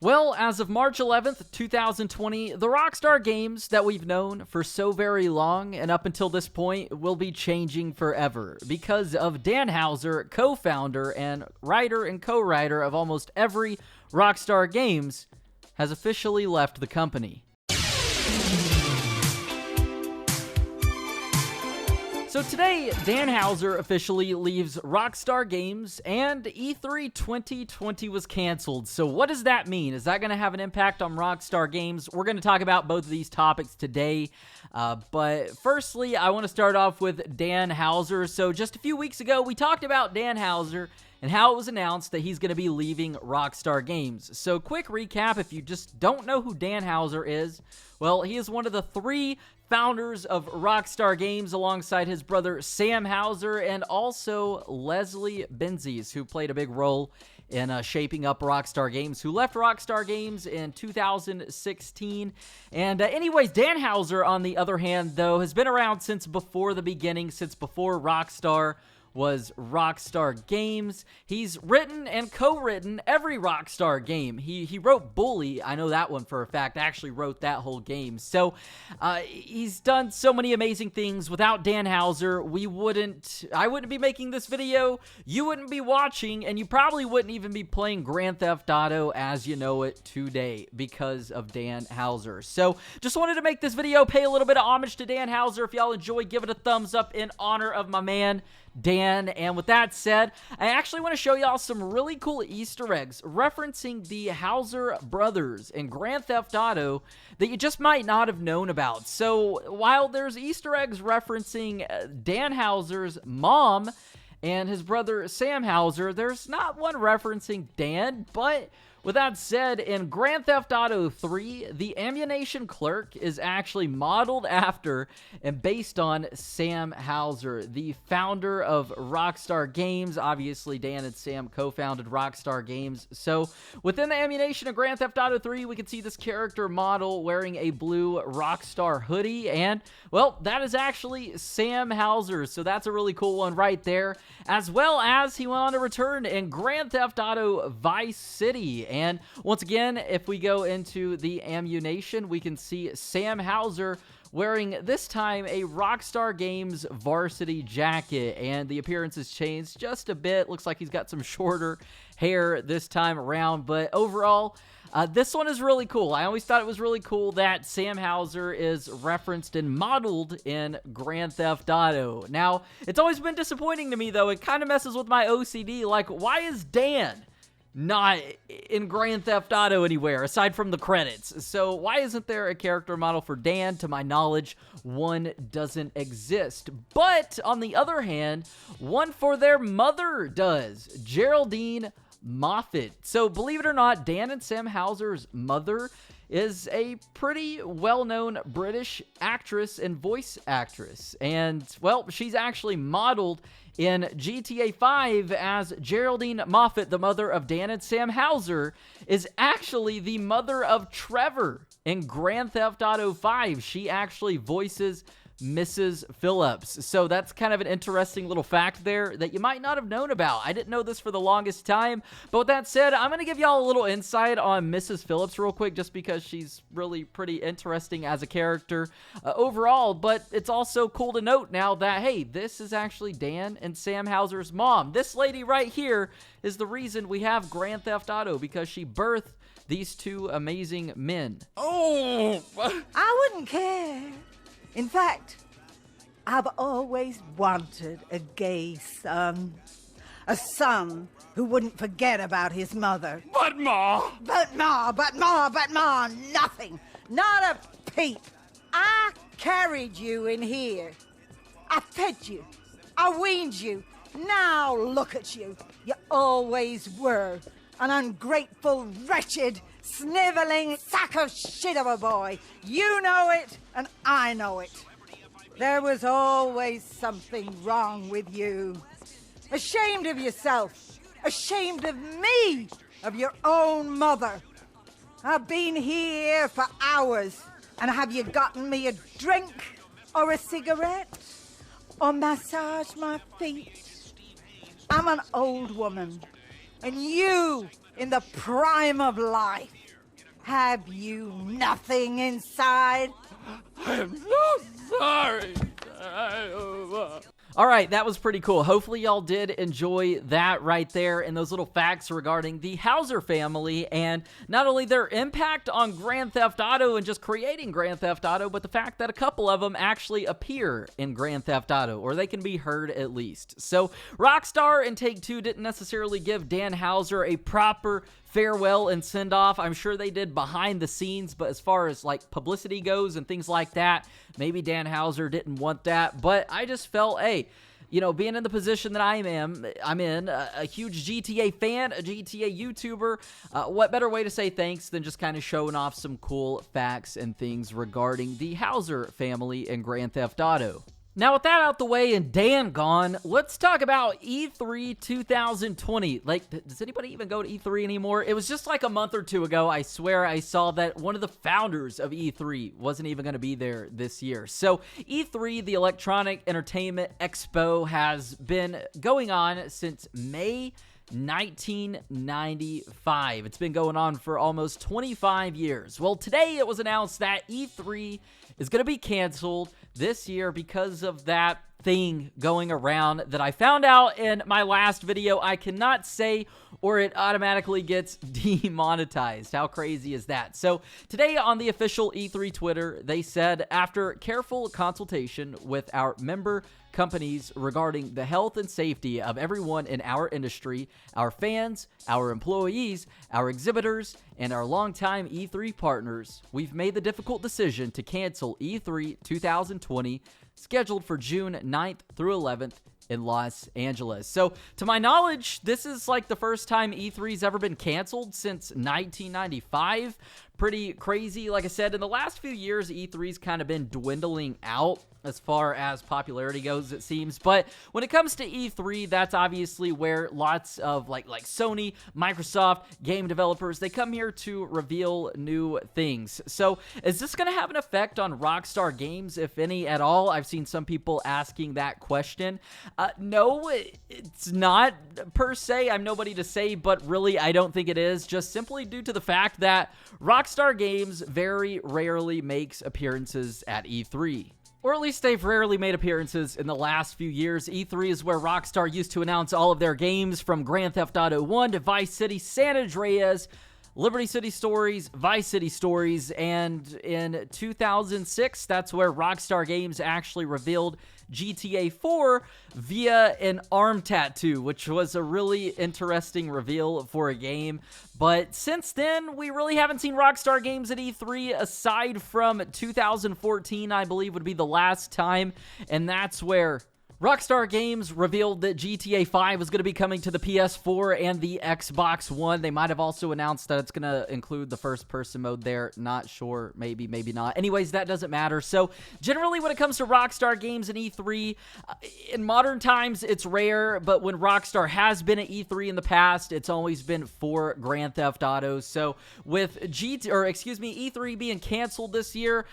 Well, as of March 11th, 2020, the Rockstar Games that we've known for so very long and up until this point will be changing forever because of Dan Houser, co-founder and writer and co-writer of almost every Rockstar Games, has officially left the company. So today, Dan Houser officially leaves Rockstar Games, and E3 2020 was canceled. So what does that mean? Is that going to have an impact on Rockstar Games? We're going to talk about both of these topics today. But firstly, I want to start off with Dan Houser. So just a few weeks ago, we talked about Dan Houser and how it was announced that he's going to be leaving Rockstar Games. So quick recap, if you just don't know who Dan Houser is, well, he is one of the three founders of Rockstar Games alongside his brother Sam Houser and also Leslie Benzies, who played a big role in shaping up Rockstar Games, who left Rockstar Games in 2016. And anyways, Dan Houser, on the other hand, though, has been around since before the beginning, since before Rockstar was Rockstar Games. He's written and co-written every Rockstar game. He wrote Bully. I know that one for a fact. I actually wrote that whole game. So he's done so many amazing things. Without Dan Houser, I wouldn't be making this video, you wouldn't be watching, and you probably wouldn't even be playing Grand Theft Auto as you know it today because of Dan Houser. So just wanted to make this video, pay a little bit of homage to Dan Houser. If y'all enjoy, give it a thumbs up in honor of my man Dan. And with that said, I actually want to show y'all some really cool Easter eggs referencing the Houser brothers in Grand Theft Auto that you just might not have known about. So while there's Easter eggs referencing Dan Houser's mom and his brother Sam Houser, there's not one referencing Dan. But with that said, in Grand Theft Auto 3, the ammunition clerk is actually modeled after and based on Sam Houser, the founder of Rockstar Games. Obviously, Dan and Sam co-founded Rockstar Games. So within the ammunition of Grand Theft Auto 3, we can see this character model wearing a blue Rockstar hoodie. And, well, that is actually Sam Houser. So that's a really cool one right there. As well as he went on to return in Grand Theft Auto Vice City. And once again, if we go into the ammunition, we can see Sam Houser wearing this time a Rockstar Games varsity jacket, and the appearance has changed just a bit. Looks like he's got some shorter hair this time around, but overall, this one is really cool. I always thought it was really cool that Sam Houser is referenced and modeled in Grand Theft Auto. Now, it's always been disappointing to me, though. It kind of messes with my OCD. Like, why is Dan not in Grand Theft Auto anywhere aside from the credits? So why isn't there a character model for Dan? To my knowledge, one doesn't exist. But on the other hand, one for their mother does. Geraldine Moffat. So believe it or not, Dan and Sam Houser's mother is a pretty well-known British actress and voice actress. And, well, she's actually modeled in GTA 5 as Geraldine Moffat, the mother of Dan and Sam Houser, is actually the mother of Trevor in Grand Theft Auto 5. She actually voices Mrs. Phillips. So that's kind of an interesting little fact there that you might not have known about. I didn't know this for the longest time. But with that said, I'm going to give y'all a little insight on Mrs. Phillips real quick, just because she's really pretty interesting as a character overall. But it's also cool to note now that, hey, this is actually Dan and Sam Houser's mom. This lady right here is the reason we have Grand Theft Auto, because she birthed these two amazing men. Oh! I wouldn't care. In fact, I've always wanted a gay son. A son who wouldn't forget about his mother. But Ma! But Ma, nothing. Not a peep. I carried you in here. I fed you. I weaned you. Now look at you. You always were an ungrateful, wretched, sniveling sack of shit of a boy. You know it, and I know it. There was always something wrong with you. Ashamed of yourself. Ashamed of me. Of your own mother. I've been here for hours, and have you gotten me a drink or a cigarette? Or massage my feet? I'm an old woman, and you in the prime of life. Have you nothing inside? I'm so sorry. All right, that was pretty cool. Hopefully y'all did enjoy that right there and those little facts regarding the Hauser family and not only their impact on Grand Theft Auto and just creating Grand Theft Auto, but the fact that a couple of them actually appear in Grand Theft Auto, or they can be heard at least. So Rockstar and Take-Two didn't necessarily give Dan Hauser a proper farewell and send off. I'm sure they did behind the scenes, but as far as like publicity goes and things like that, maybe Dan Hauser didn't want that. But I just felt, hey, you know, being in the position that I'm in, a huge GTA fan, a GTA YouTuber, what better way to say thanks than just kind of showing off some cool facts and things regarding the Hauser family in Grand Theft Auto. Now, with that out the way and Dan gone, let's talk about E3 2020. Like, does anybody even go to E3 anymore? It was just like a month or two ago, I swear I saw that one of the founders of E3 wasn't even going to be there this year. So, E3, the Electronic Entertainment Expo, has been going on since May 1995. It's been going on for almost 25 years. Well, today it was announced that E3 is going to be canceled this year because of that thing going around that I found out in my last video I cannot say, or it automatically gets demonetized. How crazy is that? So today on the official E3 Twitter, they said, after careful consultation with our member companies regarding the health and safety of everyone in our industry, our fans, our employees, our exhibitors, and our longtime E3 partners, we've made the difficult decision to cancel E3 2020, scheduled for June 9th through 11th in Los Angeles. So, to my knowledge, this is like the first time E3's ever been canceled since 1995. Pretty crazy. Like I said, in the last few years, E3's kind of been dwindling out as far as popularity goes, it seems. But when it comes to E3, that's obviously where lots of like Sony, Microsoft, game developers, they come here to reveal new things. So is this going to have an effect on Rockstar Games, if any at all? I've seen some people asking that question. No, it's not per se. I'm nobody to say, but really I don't think it is, just simply due to the fact that Rockstar Games very rarely makes appearances at E3. Or at least they've rarely made appearances in the last few years. E3 is where Rockstar used to announce all of their games, from Grand Theft Auto 1 to Vice City, San Andreas, Liberty City Stories, Vice City Stories, and in 2006, that's where Rockstar Games actually revealed GTA 4 via an arm tattoo, which was a really interesting reveal for a game. But since then, we really haven't seen Rockstar Games at E3 aside from 2014, I believe would be the last time, and that's where Rockstar Games revealed that GTA 5 is going to be coming to the PS4 and the Xbox One. They might have also announced that it's going to include the first-person mode there. Not sure. Maybe, maybe not. Anyways, that doesn't matter. So, generally, when it comes to Rockstar Games and E3, in modern times, it's rare, but when Rockstar has been at E3 in the past, it's always been for Grand Theft Auto. So, with E3 being canceled this year,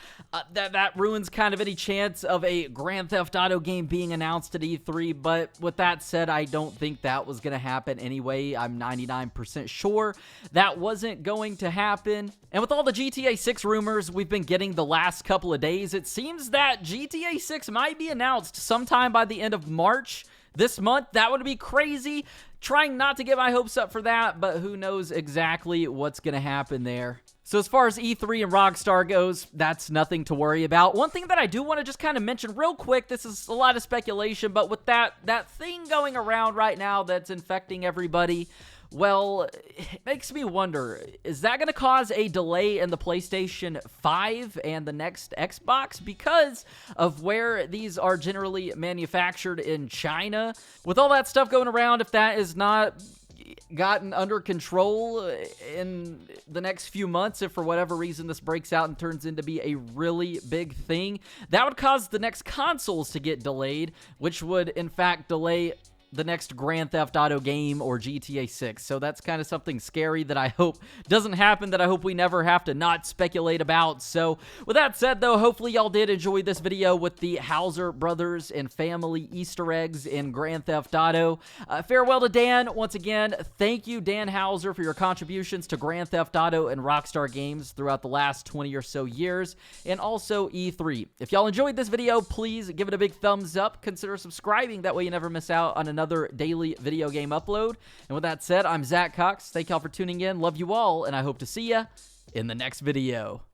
that ruins kind of any chance of a Grand Theft Auto game being announced at E3, but with that said, I don't think that was going to happen anyway. I'm 99% sure that wasn't going to happen. And with all the GTA 6 rumors we've been getting the last couple of days, it seems that GTA 6 might be announced sometime by the end of March this month. That would be crazy. Trying not to get my hopes up for that, but who knows exactly what's going to happen there. So as far as E3 and Rockstar goes, that's nothing to worry about. One thing that I do want to just kind of mention real quick, this is a lot of speculation, but with that thing going around right now that's infecting everybody, well, it makes me wonder, is that going to cause a delay in the PlayStation 5 and the next Xbox because of where these are generally manufactured in China? With all that stuff going around, if that is not gotten under control in the next few months, if for whatever reason this breaks out and turns into be a really big thing, that would cause the next consoles to get delayed, which would in fact delay the next Grand Theft Auto game or GTA 6. So that's kind of something scary that I hope doesn't happen, that I hope we never have to not speculate about. So with that said, though, hopefully y'all did enjoy this video with the Hauser brothers and family Easter eggs in Grand Theft Auto. Farewell to Dan. Once again, thank you, Dan Hauser, for your contributions to Grand Theft Auto and Rockstar Games throughout the last 20 or so years, and also E3. If y'all enjoyed this video, please give it a big thumbs up. Consider subscribing. That way you never miss out on another daily video game upload. And with that said, I'm Zach Cox. Thank y'all for tuning in. Love you all, and I hope to see ya in the next video.